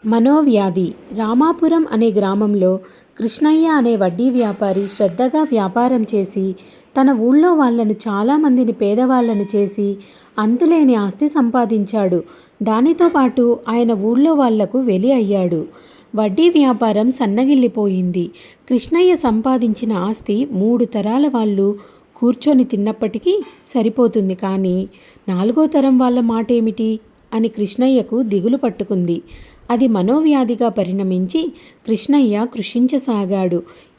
మనోవ్యాధి. రామాపురం అనే గ్రామంలో కృష్ణయ్య అనే వడ్డీ వ్యాపారి శ్రద్ధగా వ్యాపారం చేసి తన ఊళ్ళో వాళ్లను చాలామందిని పేదవాళ్లను చేసి అంతులేని ఆస్తి సంపాదించాడు. దానితో పాటు ఆయన ఊళ్ళో వాళ్లకు వెలి అయ్యాడు. వడ్డీ వ్యాపారం సన్నగిల్లిపోయింది. కృష్ణయ్య సంపాదించిన ఆస్తి 3 తరాల వాళ్ళు కూర్చొని తిన్నప్పటికీ సరిపోతుంది. కానీ 4వ తరం వాళ్ళ మాటేమిటి అని కృష్ణయ్యకు దిగులు పట్టుకుంది. అది మనోవ్యాధిగా పరిణమించి కృష్ణయ్య కృషించసాగాడు.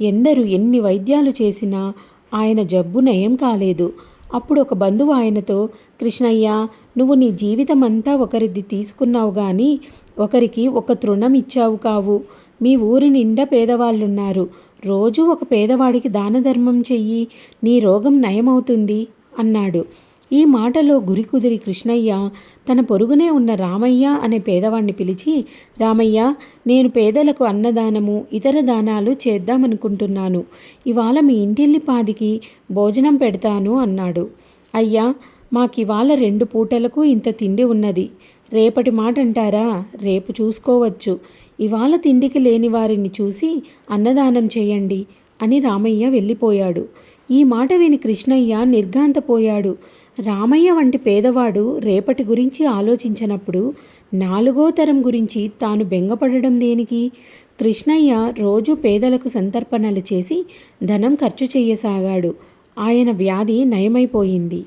ఎందరు ఎన్ని వైద్యాలు చేసినా ఆయన జబ్బు నయం కాలేదు. అప్పుడు ఒక బంధువు ఆయనతో, కృష్ణయ్య, నువ్వు నీ జీవితమంతా ఒకరిది తీసుకున్నావు గాని ఒకరికి ఒక తృణం ఇచ్చావు కావు. మీ ఊరి నిండా పేదవాళ్ళున్నారు. రోజూ ఒక పేదవాడికి దానధర్మం చెయ్యి, నీ రోగం నయమవుతుంది అన్నాడు. ఈ మాటలో గురి కుదిరి కృష్ణయ్య తన పొరుగునే ఉన్న రామయ్య అనే పేదవాణ్ణి పిలిచి, రామయ్య, నేను పేదలకు అన్నదానము ఇతర దానాలు చేద్దామనుకుంటున్నాను. ఇవాళ మీ ఇంటిల్లిపాదికి భోజనం పెడతాను అన్నాడు. అయ్యా, మాకివాళ 2 పూటలకు ఇంత తిండి ఉన్నది. రేపటి మాట అంటారా? రేపు చూసుకోవచ్చు. ఇవాళ తిండికి లేని వారిని చూసి అన్నదానం చేయండి అని రామయ్య వెళ్ళిపోయాడు. ఈ మాట విని కృష్ణయ్య నిర్ఘాంతపోయాడు. రామయ్య వంటి పేదవాడు రేపటి గురించి ఆలోచించినప్పుడు 4వ తరం గురించి తాను బెంగపడడం దేనికి? కృష్ణయ్య రోజు పేదలకు సంతర్పణలు చేసి ధనం ఖర్చు చేయసాగాడు. ఆయన వ్యాధి నయమైపోయింది.